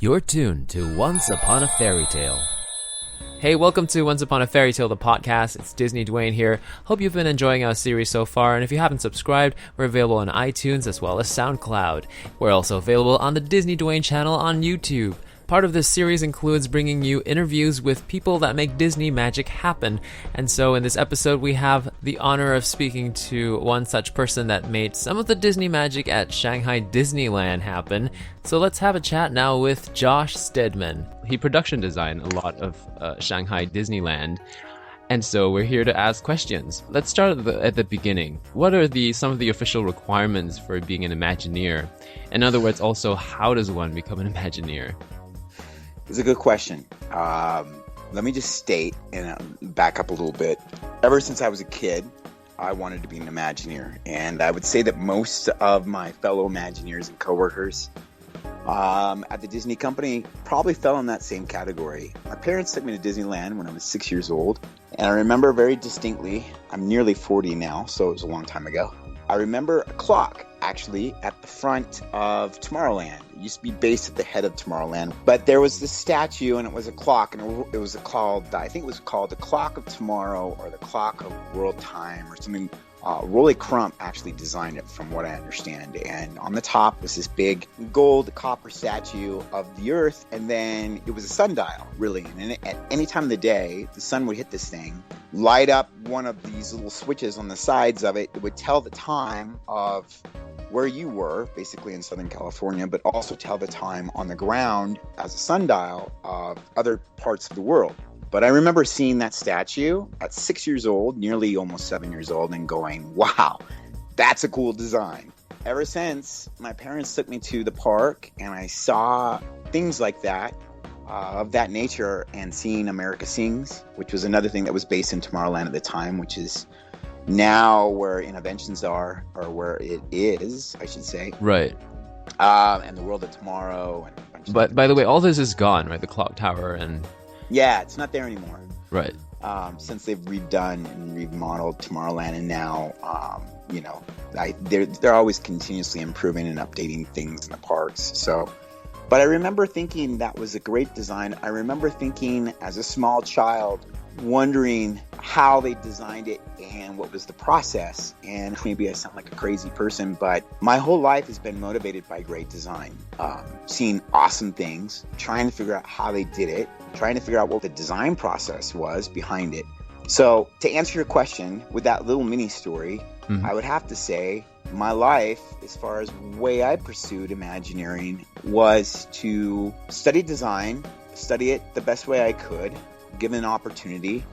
You're tuned to Once Upon a Fairy Tale. Hey, welcome to Once Upon a Fairy Tale, the podcast. It's Disney Dwayne here. Hope you've been enjoying our series so far, and if you haven't subscribed, we're available on iTunes as well as SoundCloud. We're also available on the Disney Dwayne channel on YouTube. Part of this series includes bringing you interviews with people that make Disney magic happen. And so in this episode, we have the honor of speaking to one such person that made some of the Disney magic at Shanghai Disneyland happen. So let's have a chat now with Josh Steadman. He production designed a lot of Shanghai Disneyland. And so we're here to ask questions. Let's start at the beginning. What are some of the official requirements for being an Imagineer? In other words, also, how does one become an Imagineer? It's a good question. Let me just state and back up a little bit. Ever since I was a kid, I wanted to be an Imagineer. And I would say that most of my fellow Imagineers and coworkers at the Disney company probably fell in that same category. My parents took me to Disneyland when I was 6 years old. And I remember very distinctly, I'm nearly 40 now, so it was a long time ago. I remember a clock actually at the front of Tomorrowland. It used to be based at the head of Tomorrowland, but there was this statue and it was a clock, and it was called, I think it was called the Clock of Tomorrow or the Clock of World Time or something. Rolly Crump actually designed it from what I understand, and on the top was this big gold copper statue of the earth, and then it was a sundial really, and at any time of the day the sun would hit this thing, light up one of these little switches on the sides of it. It would tell the time of where you were, basically in Southern California, but also tell the time on the ground as a sundial of other parts of the world. But I remember seeing that statue at 6 years old, nearly almost 7 years old, and going, wow, that's a cool design. Ever since, my parents took me to the park and I saw things like that, of that nature, and seeing America Sings, which was another thing that was based in Tomorrowland at the time, which is now where Innoventions are, or where it is, I should say. Right. And the World of Tomorrow. But by the way, all this is gone, right? The clock tower and... Yeah, it's not there anymore. Right. Since they've redone and remodeled Tomorrowland, and now, they're always continuously improving and updating things in the parks. So, but I remember thinking that was a great design. I remember thinking as a small child, wondering how they designed it and what was the process. And maybe I sound like a crazy person, but my whole life has been motivated by great design. Seeing awesome things, trying to figure out how they did it, trying to figure out what the design process was behind it. So to answer your question with that little mini story, I would have to say my life, as far as the way I pursued Imagineering, was to study design, study it the best way I could, given an opportunity.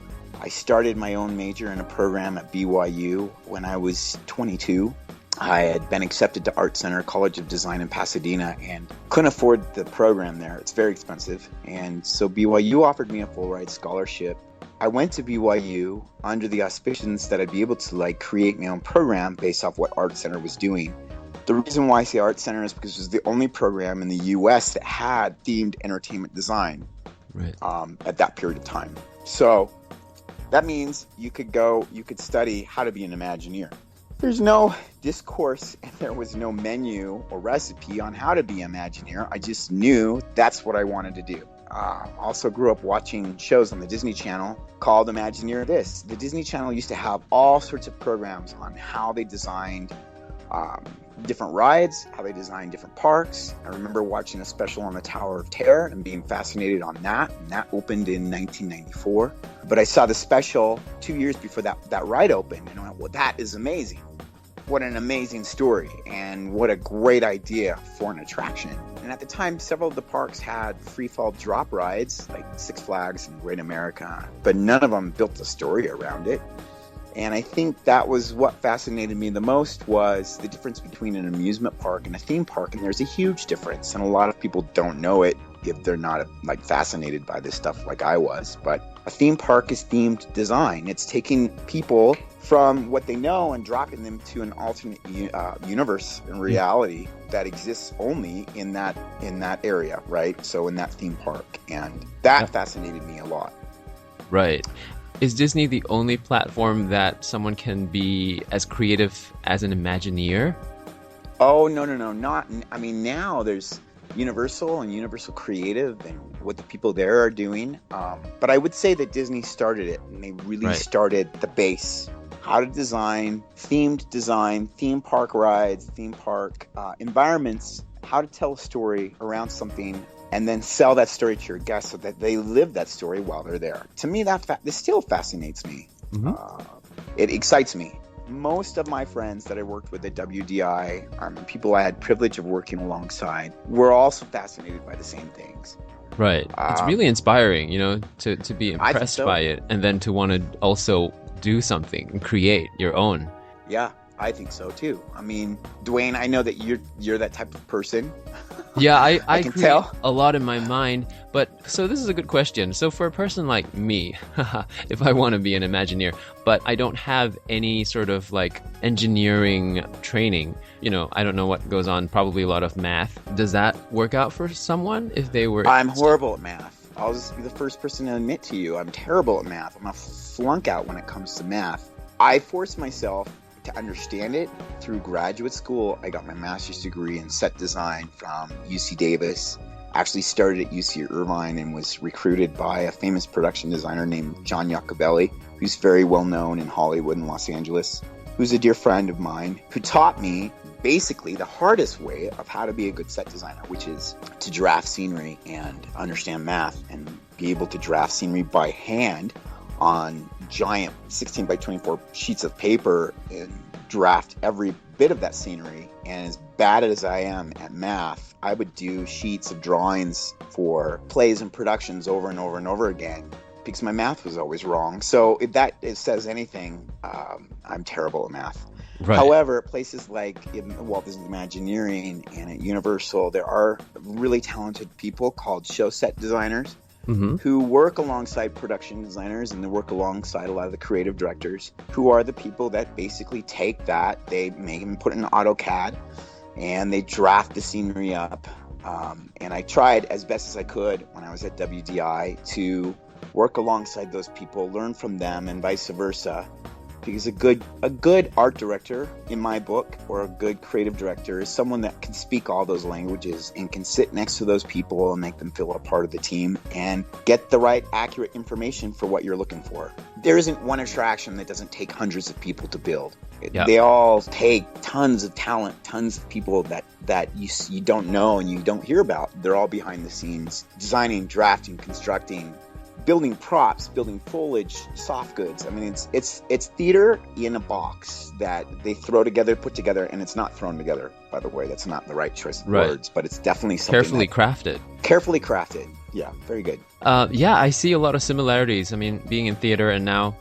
I started my own major in a program at BYU when I was 22. I had been accepted to Art Center College of Design in Pasadena and couldn't afford the program there. It's very expensive. And so BYU offered me a full ride scholarship. I went to BYU under the auspicions that I'd be able to create my own program based off what Art Center was doing. The reason why I say Art Center is because it was the only program in the US that had themed entertainment design. Right. At that period of time. So that means you could study how to be an Imagineer. There's no discourse and there was no menu or recipe on how to be an Imagineer. I just knew that's what I wanted to do. Also grew up watching shows on the Disney Channel called Imagineered. The Disney Channel used to have all sorts of programs on how they designed different rides, how they designed different parks. I remember watching a special on the Tower of Terror and being fascinated on that, and that opened in 1994. But I saw the special 2 years before that ride opened, and I went, well, that is amazing. What an amazing story, and what a great idea for an attraction. And at the time, several of the parks had free fall drop rides, like Six Flags and Great America, but none of them built a story around it. And I think that was what fascinated me the most, was the difference between an amusement park and a theme park. And there's a huge difference. And a lot of people don't know it if they're not fascinated by this stuff like I was. But a theme park is themed design. It's taking people from what they know and dropping them to an alternate universe and reality that exists only in that area, right? So in that theme park. And that fascinated me a lot. Right. Is Disney the only platform that someone can be as creative as an Imagineer? Oh, no. Not. I mean, now there's Universal and Universal Creative and what the people there are doing. But I would say that Disney started it, and they really started the base. How to design, theme park rides, theme park environments, how to tell a story around something, and then sell that story to your guests so that they live that story while they're there. To me, this still fascinates me. It excites me. Most of my friends that I worked with at WDI, people I had privilege of working alongside, were also fascinated by the same things. Right. It's really inspiring, to be impressed by it, and then to want to also do something and create your own. Yeah, I think so too. I mean, Dwayne, I know that you're that type of person. Yeah, I can create tell a lot in my mind. But so this is a good question. So for a person like me, if I want to be an Imagineer, but I don't have any sort of like engineering training, I don't know what goes on, probably a lot of math. Does that work out for someone if they were... I'm horrible at math. I'll just be the first person to admit to you, I'm terrible at math. I'm a flunk out when it comes to math. I force myself to understand it through graduate school. I got my master's degree in set design from UC Davis. Actually started at UC Irvine and was recruited by a famous production designer named John Iacobelli, who's very well known in Hollywood and Los Angeles, who's a dear friend of mine, who taught me basically the hardest way of how to be a good set designer, which is to draft scenery and understand math and be able to draft scenery by hand on giant 16 by 24 sheets of paper and draft every bit of that scenery. And as bad as I am at math, I would do sheets of drawings for plays and productions over and over and over again because my math was always wrong. So if that says anything, I'm terrible at math. Right. However, places like Walt Disney Imagineering and at Universal, there are really talented people called show set designers who work alongside production designers, and they work alongside a lot of the creative directors, who are the people that basically take that, they make them put it in AutoCAD, and they draft the scenery up. And I tried as best as I could when I was at WDI to work alongside those people, learn from them, and vice versa. Because a good art director, in my book, or a good creative director, is someone that can speak all those languages and can sit next to those people and make them feel a part of the team and get the right, accurate information for what you're looking for. There isn't one attraction that doesn't take hundreds of people to build. Yeah. They all take tons of talent, tons of people that you don't know and you don't hear about. They're all behind the scenes, designing, drafting, constructing, building props, building foliage, soft goods. I mean, it's theater in a box that they throw together, put together, and it's not thrown together, by the way. That's not the right choice of words, but it's definitely something carefully crafted. Carefully crafted. Yeah, very good. Yeah, I see a lot of similarities. I mean, being in theater and now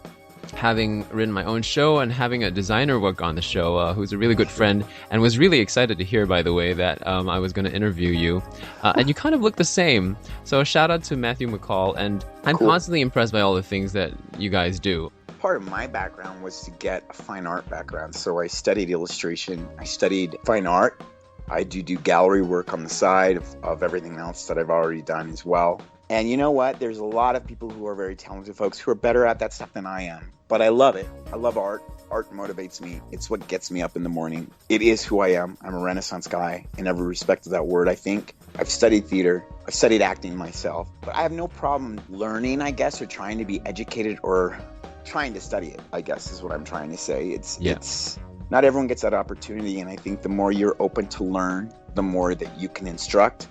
having written my own show and having a designer work on the show who's a really good friend and was really excited to hear, by the way, that I was going to interview you. And you kind of look the same. So a shout out to Matthew McCall. And I'm constantly impressed by all the things that you guys do. Part of my background was to get a fine art background. So I studied illustration. I studied fine art. I do gallery work on the side of everything else that I've already done as well. And you know what? There's a lot of people who are very talented folks who are better at that stuff than I am. But I love it. I love art. Art motivates me. It's what gets me up in the morning. It is who I am. I'm a Renaissance guy in every respect of that word, I think. I've studied theater. I've studied acting myself. But I have no problem learning, I guess, or trying to be educated or trying to study it, I guess is what I'm trying to say. It's not everyone gets that opportunity. And I think the more you're open to learn, the more that you can instruct.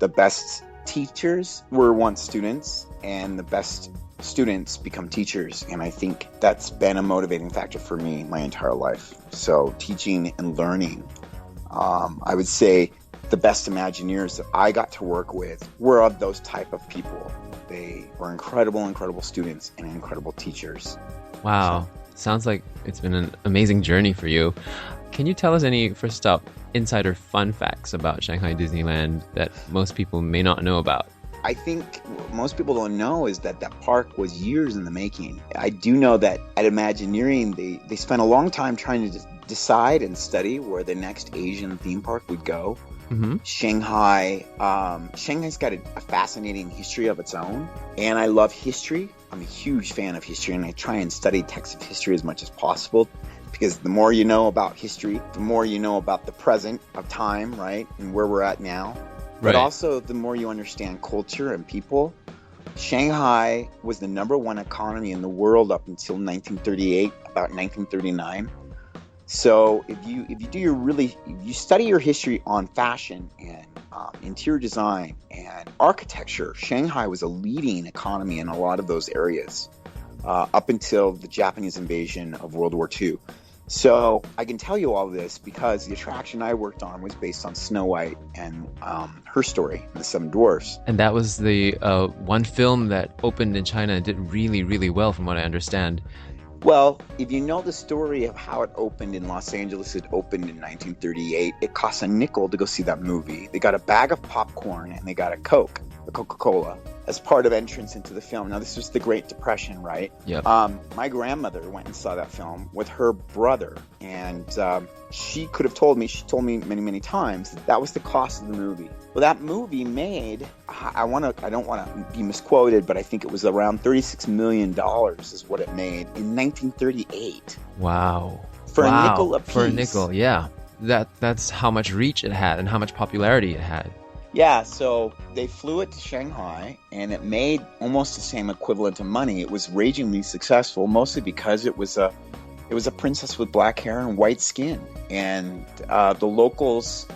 The best teachers were once students, and the best students become teachers. And I think that's been a motivating factor for me my entire life. So teaching and learning. I would say the best Imagineers that I got to work with were of those type of people. They were incredible students and incredible teachers. Wow. Sounds like it's been an amazing journey for you. Can you tell us any, first up, insider fun facts about Shanghai Disneyland that most people may not know about? I think what most people don't know is that park was years in the making. I do know that at Imagineering, they spent a long time trying to decide and study where the next Asian theme park would go. Shanghai's got a fascinating history of its own, and I love history. I'm a huge fan of history, and I try and study texts of history as much as possible, because the more you know about history, the more you know about the present of time, right, and where we're at now. but also the more you understand culture and people. Shanghai was the #1 economy in the world up until 1938, about 1939. So if you study your history on fashion and interior design and architecture, Shanghai was a leading economy in a lot of those areas up until the Japanese invasion of World War II. So I can tell you all this because the attraction I worked on was based on Snow White and her story, The Seven Dwarfs. And that was the one film that opened in China and did really, really well, from what I understand. Well, if you know the story of how it opened in Los Angeles, it opened in 1938. It cost a nickel to go see that movie. They got a bag of popcorn and they got a Coke, a Coca-Cola, as part of entrance into the film. Now, this was the Great Depression, right? Yep. My grandmother went and saw that film with her brother, and she could have told me, she told me many, many times, that was the cost of the movie. Well, that movie made, I don't want to be misquoted, but I think it was around $36 million is what it made in 1938. Wow. For a nickel a piece. For a nickel, yeah. That's how much reach it had and how much popularity it had. Yeah, so they flew it to Shanghai, and it made almost the same equivalent of money. It was ragingly successful, mostly because it was a princess with black hair and white skin, and the locals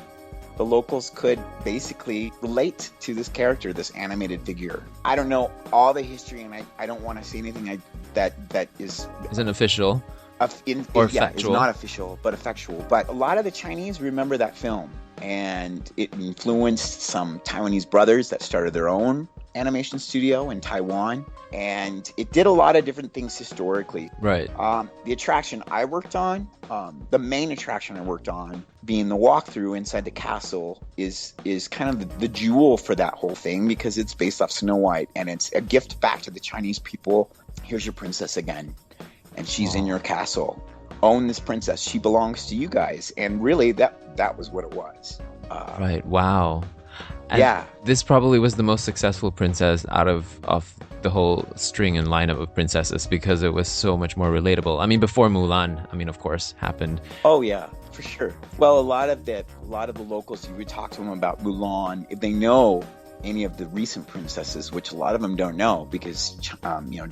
could basically relate to this character, this animated figure. I don't know all the history, and I don't want to say anything that isn't official. Factual. It's not official, but effectual. But a lot of the Chinese remember that film, and it influenced some Taiwanese brothers that started their own animation studio in Taiwan, and it did a lot of different things historically. Right. The attraction I worked on, the main attraction I worked on, being the walkthrough inside the castle, is kind of the jewel for that whole thing, because it's based off Snow White, and it's a gift back to the Chinese people. Here's your princess again, and she's in your castle. Own this princess. She belongs to you guys. And really, that was what it was. Right. Wow. And yeah. This probably was the most successful princess out of the whole string and lineup of princesses, because it was so much more relatable. I mean, before Mulan, of course, happened. Oh yeah, for sure. Well, a lot of the locals, you would talk to them about Mulan, if they know any of the recent princesses, which a lot of them don't know, because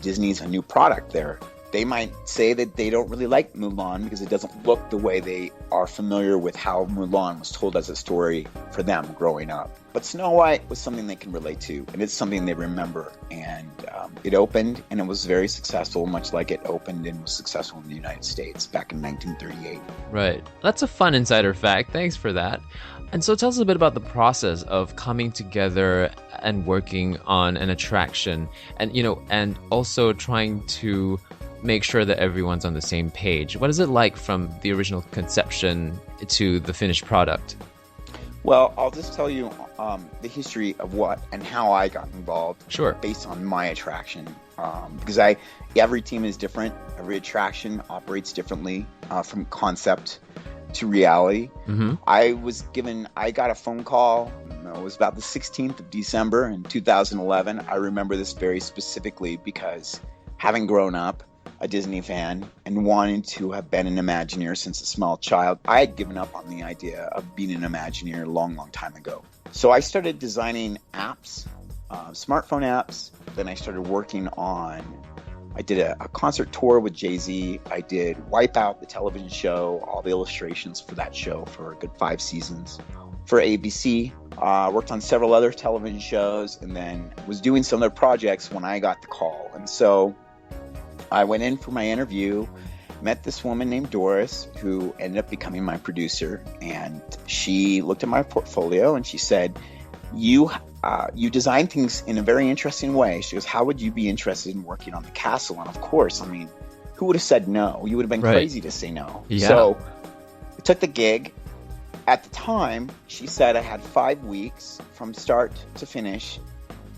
Disney's a new product there. They might say that they don't really like Mulan because it doesn't look the way they are familiar with how Mulan was told as a story for them growing up. But Snow White was something they can relate to, and it's something they remember. And it opened, and it was very successful, much like it opened and was successful in the United States back in 1938. Right. That's a fun insider fact. Thanks for that. And so tell us a bit about the process of coming together and working on an attraction, and also trying to make sure that everyone's on the same page. What is it like from the original conception to the finished product? Well, I'll just tell you the history of what and how I got involved. Sure. Based on my attraction, because every team is different. Every attraction operates differently from concept to reality. Mm-hmm. I got a phone call. It was about the 16th of December in 2011. I remember this very specifically because, having grown up a Disney fan and wanting to have been an Imagineer since a small child, I had given up on the idea of being an Imagineer a long, long time ago. So I started designing apps, smartphone apps. Then I started working I did a concert tour with Jay-Z. I did Wipeout, the television show, all the illustrations for that show for a good 5 seasons. For ABC, worked on several other television shows, and then was doing some other projects when I got the call. And so I went in for my interview, met this woman named Doris, who ended up becoming my producer, and she looked at my portfolio and she said, you design things in a very interesting way. She goes, how would you be interested in working on the castle? And of course, who would have said no? You would have been crazy to say no. Yeah. So I took the gig. At the time, she said I had 5 weeks from start to finish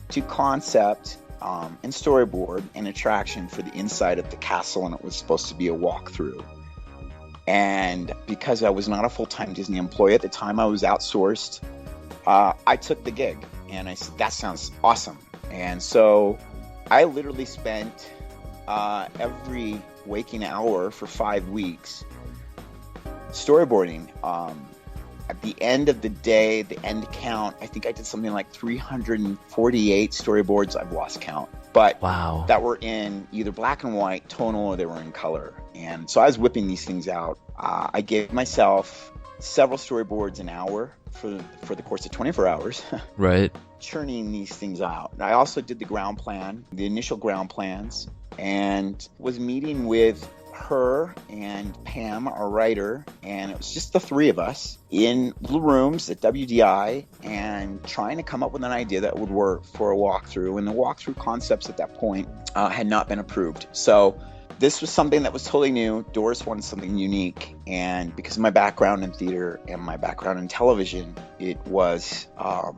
to concept and storyboard an attraction for the inside of the castle, and it was supposed to be a walkthrough. And because I was not a full-time Disney employee at the time, I was outsourced. I took the gig, and I said, that sounds awesome. And so I literally spent every waking hour for 5 weeks storyboarding at the end of the day, the end count, I think I did something like 348 storyboards. I've lost count. But wow, that were in either black and white, tonal, or they were in color. And so I was whipping these things out. I gave myself several storyboards an hour for the course of 24 hours. Right. Churning these things out. I also did the ground plan, the initial ground plans, and was meeting with her and Pam, our writer, and it was just the three of us in little rooms at WDI and trying to come up with an idea that would work for a walkthrough. And the walkthrough concepts at that point had not been approved. So this was something that was totally new. Doris wanted something unique. And because of my background in theater and my background in television, it was a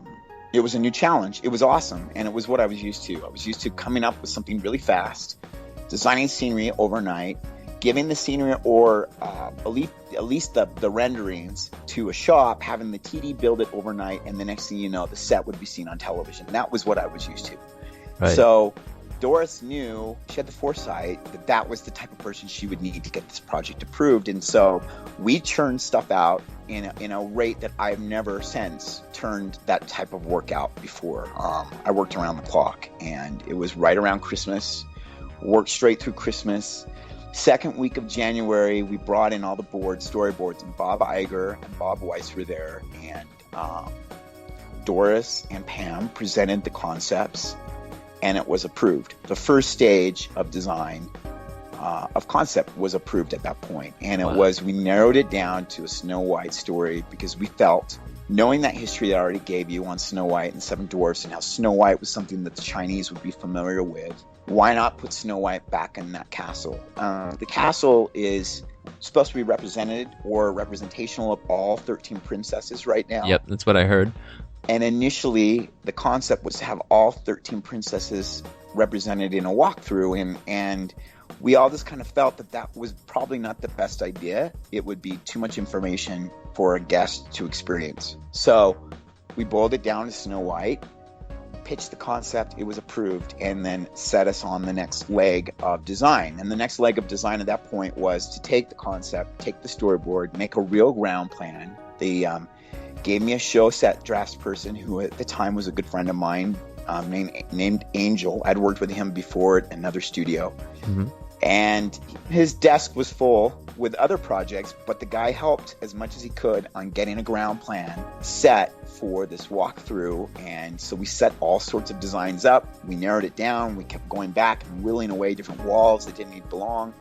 new challenge. It was awesome. And it was what I was used to. I was used to coming up with something really fast, designing scenery overnight, giving the scenery or at least the renderings to a shop, having the TD build it overnight, and the next thing you know, the set would be seen on television. That was what I was used to. Right. So Doris knew, she had the foresight that was the type of person she would need to get this project approved. And so we churned stuff out in a rate that I've never since turned that type of work out before. I worked around the clock, and it was right around Christmas, worked straight through Christmas. Second week of January, we brought in all the storyboards, and Bob Iger and Bob Weiss were there, and Doris and Pam presented the concepts, and it was approved. The first stage of design of concept was approved at that point, and we narrowed it down to a Snow White story because we felt, knowing that history that I already gave you on Snow White and Seven Dwarfs and how Snow White was something that the Chinese would be familiar with, why not put Snow White back in that castle? The castle is supposed to be represented or representational of all 13 princesses right now. Yep, that's what I heard. And initially, the concept was to have all 13 princesses represented in a walkthrough, and we all just kind of felt that was probably not the best idea. It would be too much information for a guest to experience. So we boiled it down to Snow White, pitched the concept, it was approved, and then set us on the next leg of design. And the next leg of design at that point was to take the concept, take the storyboard, make a real ground plan. They gave me a show set drafts person who at the time was a good friend of mine, named Angel. I'd worked with him before at another studio. Mm-hmm. And his desk was full with other projects, but the guy helped as much as he could on getting a ground plan set for this walkthrough. And so we set all sorts of designs up. We narrowed it down. We kept going back and whittling away different walls that didn't need to belong.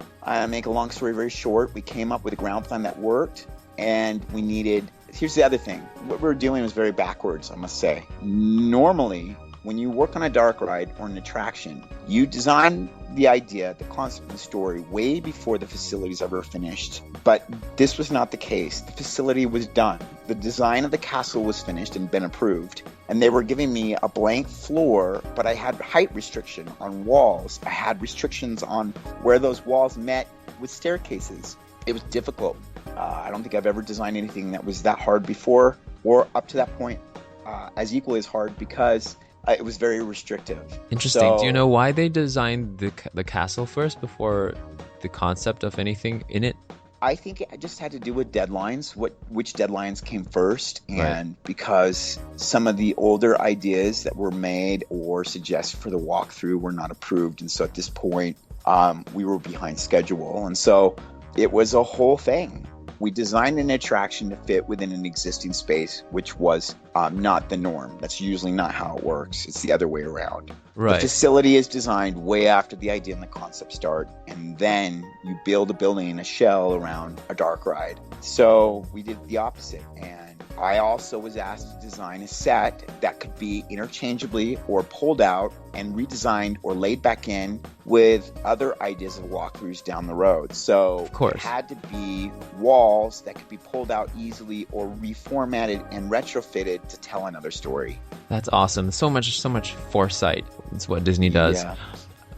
Make a long story very short, we came up with a ground plan that worked, and we needed... Here's the other thing. What we were doing was very backwards, I must say. Normally, when you work on a dark ride or an attraction, you design the idea, the concept of the story way before the facility's ever finished. But this was not the case. The facility was done. The design of the castle was finished and been approved. And they were giving me a blank floor, but I had height restriction on walls. I had restrictions on where those walls met with staircases. It was difficult. I don't think I've ever designed anything that was that hard before, or up to that point as equally as hard, because it was very restrictive. Interesting. So, do you know why they designed the castle first before the concept of anything in it? I think it just had to do with deadlines, which deadlines came first, and right. Because some of the older ideas that were made or suggested for the walkthrough were not approved, and so at this point we were behind schedule, and so it was a whole thing. We designed an attraction to fit within an existing space, which was not the norm. That's usually not how it works. It's the other way around. Right. The facility is designed way after the idea and the concept start, and then you build a building, a shell around a dark ride. So we did the opposite, and I also was asked to design a set that could be interchangeably or pulled out and redesigned or laid back in with other ideas of walkthroughs down the road. So of course, it had to be walls that could be pulled out easily or reformatted and retrofitted to tell another story. That's awesome. So much foresight. That's what Disney does. Yeah.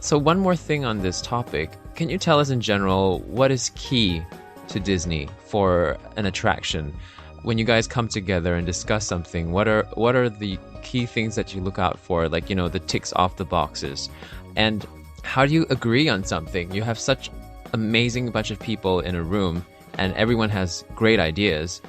So one more thing on this topic. Can you tell us in general what is key to Disney for an attraction? When you guys come together and discuss something, what are the key things that you look out for? Like, the ticks off the boxes. And how do you agree on something? You have such amazing bunch of people in a room and everyone has great ideas.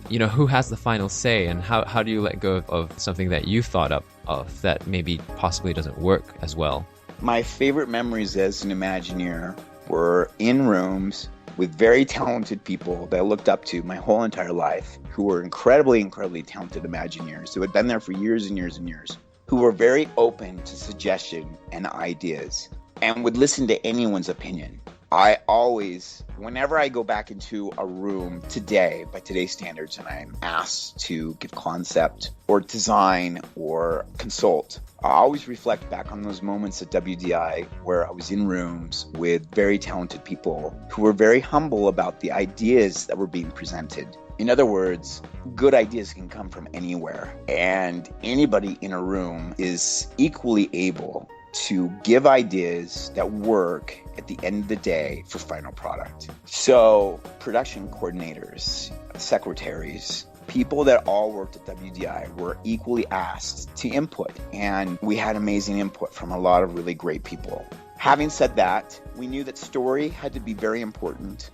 who has the final say, and how do you let go of something that you thought up of that maybe possibly doesn't work as well? My favorite memories as an Imagineer were in rooms with very talented people that I looked up to my whole entire life, who were incredibly talented Imagineers who had been there for years and years and years, who were very open to suggestion and ideas and would listen to anyone's opinion. I always, whenever I go back into a room today, by today's standards, and I'm asked to give concept or design or consult, I always reflect back on those moments at WDI where I was in rooms with very talented people who were very humble about the ideas that were being presented. In other words, good ideas can come from anywhere, and anybody in a room is equally able to give ideas that work at the end of the day for final product. So production coordinators, secretaries, people that all worked at WDI were equally asked to input, and we had amazing input from a lot of really great people. Having said that, we knew that story had to be very important.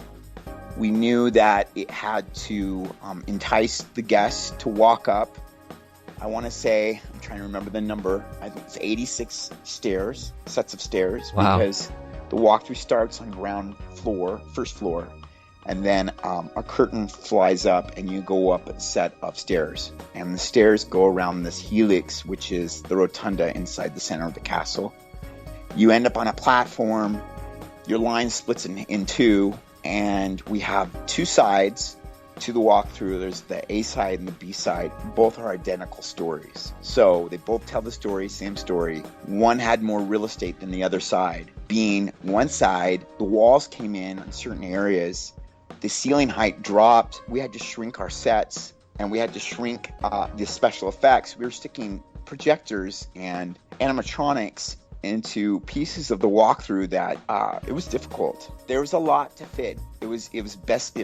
We knew that it had to entice the guests to walk up. I want to say, I'm trying to remember the number, I think it's 86 stairs, sets of stairs. Wow. Because the walkthrough starts on ground floor, first floor, and then a curtain flies up and you go up a set of stairs. And the stairs go around this helix, which is the rotunda inside the center of the castle. You end up on a platform, your line splits in two, and we have two sides to the walkthrough. There's the A side and the B side. Both are identical stories. So they both tell the story, same story. One had more real estate than the other side. Being one side, the walls came in certain areas. The ceiling height dropped. We had to shrink our sets, and we had to shrink the special effects. We were sticking projectors and animatronics into pieces of the walkthrough that it was difficult. There was a lot to fit. It was best.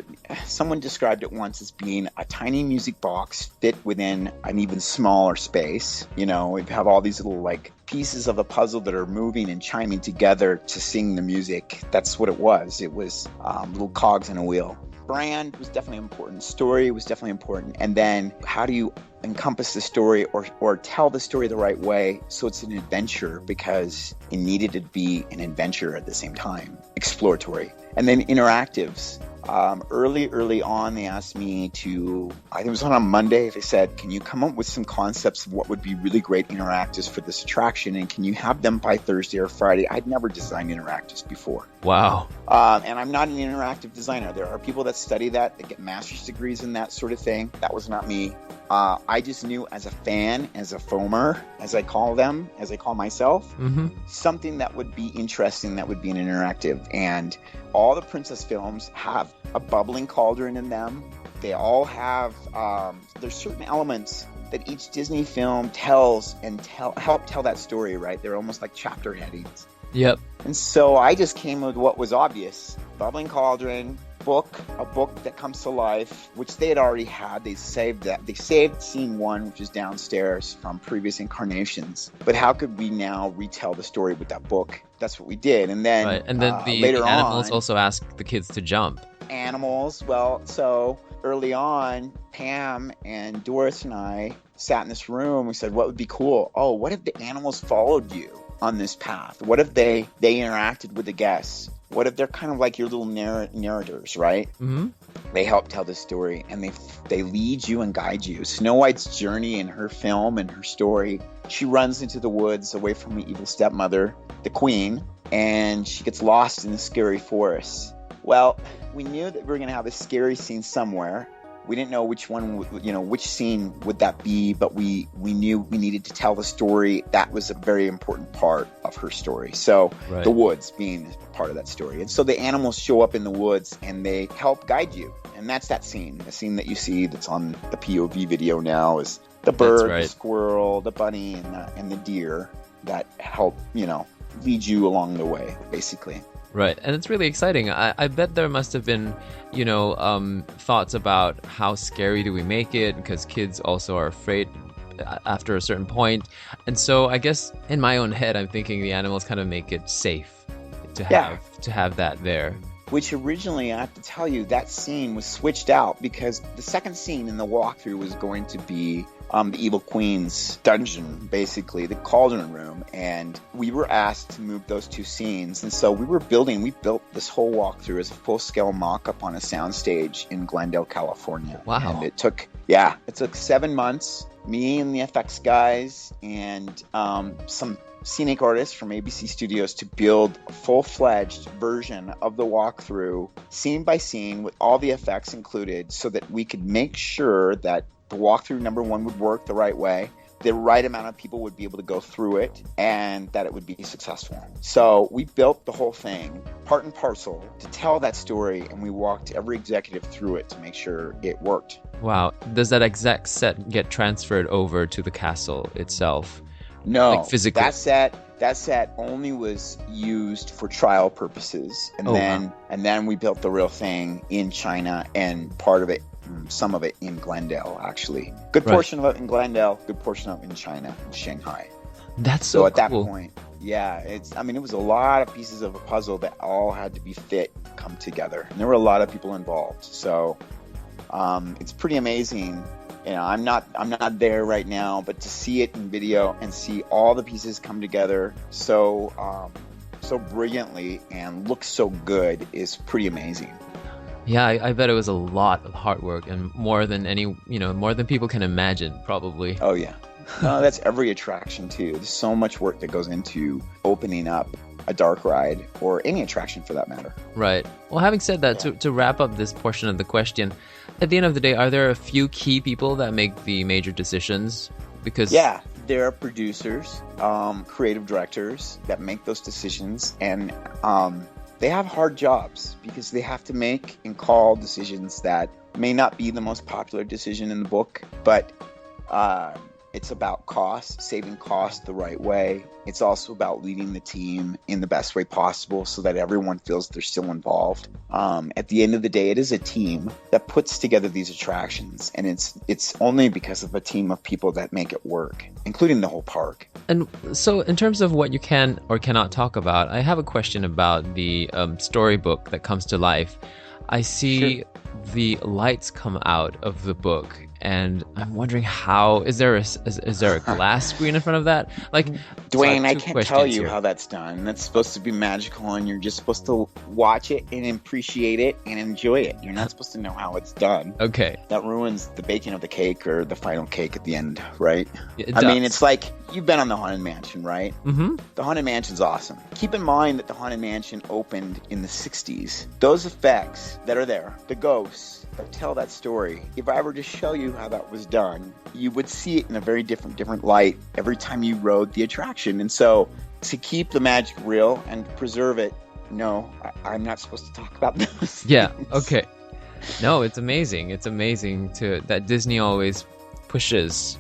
Someone described it once as being a tiny music box fit within an even smaller space. We have all these little pieces of a puzzle that are moving and chiming together to sing the music. That's what it was. It was little cogs in a wheel. Brand was definitely important. Story was definitely important. And then how do you encompass the story or tell the story the right way so it's an adventure, because it needed to be an adventure at the same time, exploratory. And then interactives. Early on, they asked me to, I think it was on a Monday, they said, can you come up with some concepts of what would be really great interactives for this attraction, and can you have them by Thursday or Friday? I'd never designed interactives before. Wow. And I'm not an interactive designer. There are people that study that get master's degrees in that sort of thing. That was not me. I just knew as a fan, as a foamer, as I call myself, something that would be interesting, that would be an interactive. And all the princess films have a bubbling cauldron in them. They all have, there's certain elements that each Disney film tells and help tell that story, right? They're almost like chapter headings. Yep. And so I just came with what was obvious. Bubbling cauldron, a book that comes to life, which they had already had. They saved that. They saved scene one, which is downstairs from previous incarnations. But how could we now retell the story with that book? That's what we did. And then, right. And then the animals also ask the kids to jump. Animals. Well, so early on, Pam and Doris and I sat in this room. We said, what would be cool? Oh, what if the animals followed you on this path? What if they interacted with the guests? What if they're kind of like your little narrators, right? Mm-hmm. They help tell the story, and they lead you and guide you. Snow White's journey in her film and her story, she runs into the woods away from the evil stepmother, the queen, and she gets lost in the scary forest. Well, we knew that we were going to have a scary scene somewhere. We didn't know which one, which scene would that be, but we knew we needed to tell the story. That was a very important part of her story. So right. The woods being part of that story. And so the animals show up in the woods and they help guide you. And that's that scene. The scene that you see that's on the POV video now is the bird, right. The squirrel, the bunny, and the deer that help, lead you along the way, basically. Right, and it's really exciting. I bet there must have been, thoughts about how scary do we make it, because kids also are afraid after a certain point. And so I guess in my own head, I'm thinking the animals kind of make it safe to have that there. which originally, I have to tell you, that scene was switched out because the second scene in the walkthrough was going to be the Evil Queen's dungeon, basically, the cauldron room. And we were asked to move those two scenes. And so we built this whole walkthrough as a full-scale mock-up on a soundstage in Glendale, California. Wow. And it took 7 months. Me and the FX guys and some scenic artists from ABC Studios to build a full-fledged version of the walkthrough, scene by scene, with all the effects included, so that we could make sure that the walkthrough, number one, would work the right way, the right amount of people would be able to go through it, and that it would be successful. So we built the whole thing, part and parcel, to tell that story, and we walked every executive through it to make sure it worked. Wow. Does that exact set get transferred over to the castle itself? No, like physically? That set only was used for trial purposes, and then we built the real thing in China, and part of it, some of it in Glendale, actually. Good portion of it in Glendale, good portion of it in China, in Shanghai. That's so at cool. That point, it was a lot of pieces of a puzzle that all had to be come together, and there were a lot of people involved. So it's pretty amazing. I'm not there right now, but to see it in video and see all the pieces come together so brilliantly and look so good is pretty amazing. Yeah, I bet it was a lot of hard work, and more than more than people can imagine, probably. Oh yeah. No, that's every attraction too. There's so much work that goes into opening up a dark ride, or any attraction for that matter. Right. Well, having said that, to wrap up this portion of the question, at the end of the day, are there a few key people that make the major decisions? Because there are producers, creative directors that make those decisions, and they have hard jobs because they have to make and call decisions that may not be the most popular decision in the book, but it's about cost, saving cost the right way. It's also about leading the team in the best way possible so that everyone feels they're still involved. At the end of the day, it is a team that puts together these attractions, and it's only because of a team of people that make it work, including the whole park. And so in terms of what you can or cannot talk about, I have a question about the storybook that comes to life. I see the lights come out of the book, and I'm wondering how is there a glass screen in front of that? Like, Dwayne, I can't tell you how that's done. That's supposed to be magical, and you're just supposed to watch it and appreciate it and enjoy it. You're not supposed to know how it's done. Okay. That ruins the baking of the cake or the final cake at the end, right? I mean, it's like, you've been on the Haunted Mansion, right? Mm-hmm. The Haunted Mansion's awesome. Keep in mind that the Haunted Mansion opened in the 60s. Those effects that are there, the ghosts that tell that story, if I were to show you how that was done, you would see it in a very different light every time you rode the attraction. And so to keep the magic real and preserve it, no, I'm not supposed to talk about those Yeah, things. okay. No, it's amazing. It's amazing that Disney always pushes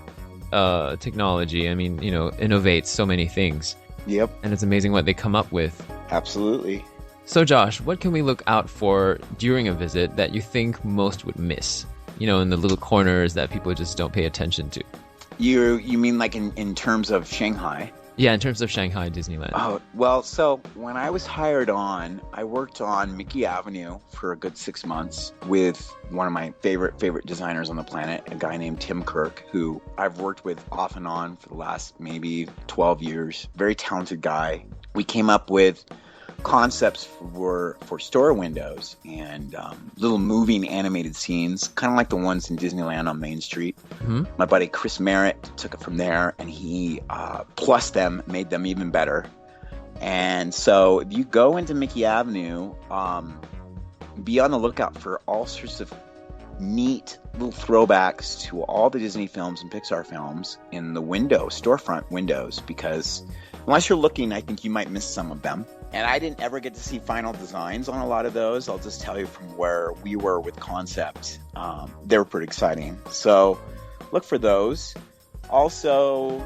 technology. I mean, innovates so many things. Yep. And it's amazing what they come up with. Absolutely. So Josh, what can we look out for during a visit that you think most would miss? In the little corners that people just don't pay attention to. You mean like in terms of Shanghai? Yeah, in terms of Shanghai Disneyland. Oh, well, so when I was hired on, I worked on Mickey Avenue for a good 6 months with one of my favorite designers on the planet, a guy named Tim Kirk, who I've worked with off and on for the last maybe 12 years. Very talented guy. We came up with concepts for store windows and little moving animated scenes, kind of like the ones in Disneyland on Main Street. Mm-hmm. My buddy Chris Merritt took it from there, and he plus them, made them even better. And so if you go into Mickey Avenue, be on the lookout for all sorts of neat little throwbacks to all the Disney films and Pixar films in the storefront windows, because unless you're looking, I think you might miss some of them. And I didn't ever get to see final designs on a lot of those. I'll just tell you from where we were with concept. They were pretty exciting. So look for those. Also,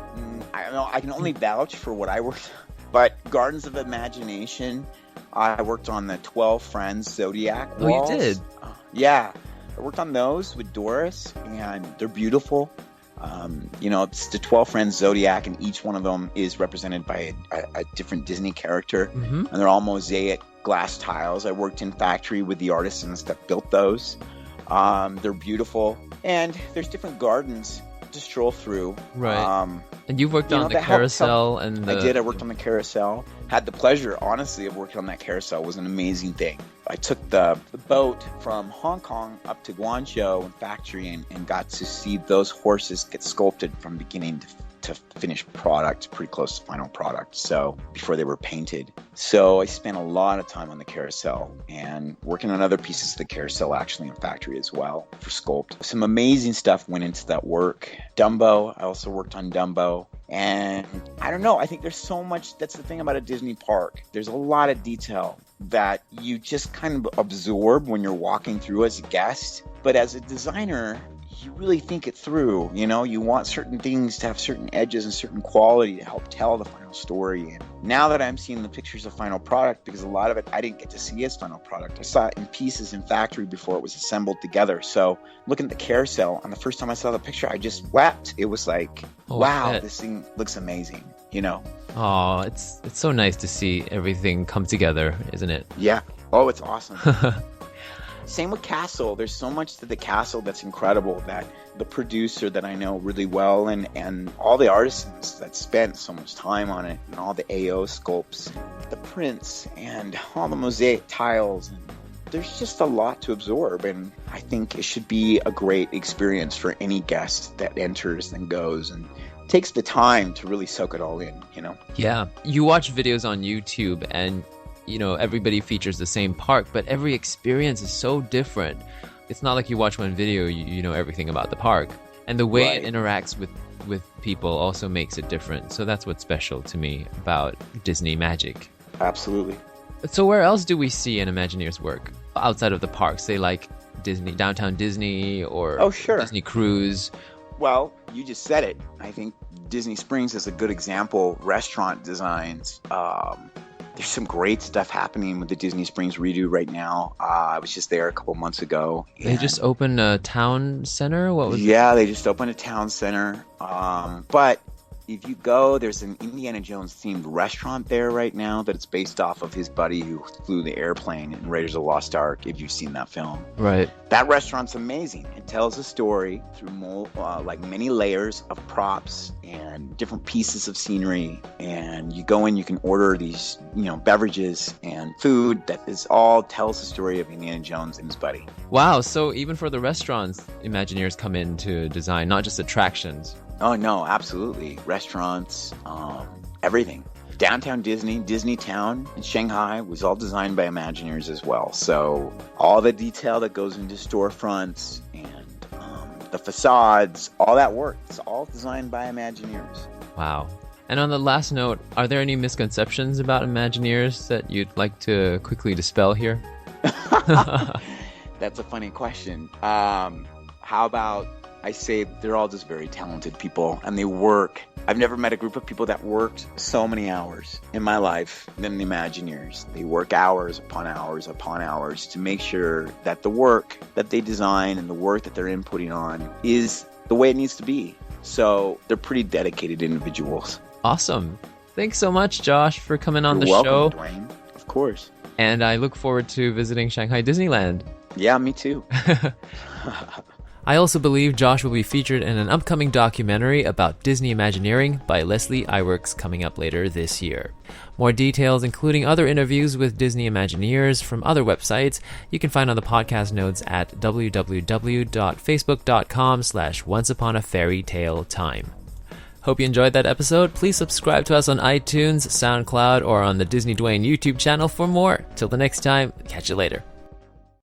I don't know, I can only vouch for what I worked on. But Gardens of Imagination, I worked on the 12 Friends Zodiac walls. Oh, you did? Yeah. I worked on those with Doris, and they're beautiful. It's the 12 Friends Zodiac, and each one of them is represented by a different Disney character, and they're all mosaic glass tiles. I worked in factory with the artisans that built those. They're beautiful, and there's different gardens to stroll through. Right. And you've worked on the carousel and I did. I worked on the carousel. Had the pleasure, honestly, of working on that carousel. It was an amazing thing. I took the boat from Hong Kong up to Guangzhou and factory and got to see those horses get sculpted from beginning to finished product, pretty close to final product. So before they were painted. So I spent a lot of time on the carousel and working on other pieces of the carousel actually in factory as well for sculpt. Some amazing stuff went into that work. Dumbo, I also worked on Dumbo. And I don't know, I think there's so much, that's the thing about a Disney park. There's a lot of detail that you just kind of absorb when you're walking through as a guest. But as a designer, you really think it through. You want certain things to have certain edges and certain quality to help tell the final story. And now that I'm seeing the pictures of final product, because a lot of it I didn't get to see as final product, I saw it in pieces in factory before it was assembled together. So looking at the carousel, and the first time I saw the picture, I just wept. It was like, wow, this thing looks amazing. Oh, it's so nice to see everything come together, isn't it? Yeah. Oh, it's awesome. Same with Castle. There's so much to the Castle that's incredible that the producer that I know really well and all the artisans that spent so much time on it and all the AO sculpts, the prints and all the mosaic tiles. And there's just a lot to absorb, and I think it should be a great experience for any guest that enters and goes and takes the time to really soak it all in, Yeah. You watch videos on YouTube and everybody features the same park, but every experience is so different. It's not like you watch one video, you know everything about the park. And the way it interacts with people also makes it different. So that's what's special to me about Disney magic. Absolutely. So where else do we see an Imagineer's work outside of the parks? Say like Disney, Downtown Disney, or Disney Cruise? Well, you just said it. I think Disney Springs is a good example. Restaurant designs. There's some great stuff happening with the Disney Springs redo right now. I was just there a couple months ago. They just opened a town center? They just opened a town center. But if you go, there's an Indiana Jones themed restaurant there right now that it's based off of his buddy who flew the airplane in Raiders of the Lost Ark, if you've seen that film. Right. That restaurant's amazing. It tells a story through many layers of props and different pieces of scenery. And you go in, you can order these, beverages and food that is all tells the story of Indiana Jones and his buddy. Wow. So even for the restaurants, Imagineers come in to design, not just attractions. Oh, no, absolutely. Restaurants, everything. Downtown Disney Town in Shanghai was all designed by Imagineers as well. So all the detail that goes into storefronts and the facades, all that work, it's all designed by Imagineers. Wow. And on the last note, are there any misconceptions about Imagineers that you'd like to quickly dispel here? That's a funny question. How about I say they're all just very talented people and they work. I've never met a group of people that worked so many hours in my life than the Imagineers. They work hours upon hours upon hours to make sure that the work that they design and the work that they're inputting on is the way it needs to be. So they're pretty dedicated individuals. Awesome. Thanks so much, Josh, for coming on You're the welcome, show. Dwayne. Of course. And I look forward to visiting Shanghai Disneyland. Yeah, me too. I also believe Josh will be featured in an upcoming documentary about Disney Imagineering by Leslie Iwerks coming up later this year. More details, including other interviews with Disney Imagineers from other websites, you can find on the podcast notes at www.facebook.com/onceuponafairytaletime. Hope you enjoyed that episode. Please subscribe to us on iTunes, SoundCloud, or on the Disney Dwayne YouTube channel for more. Till the next time, catch you later.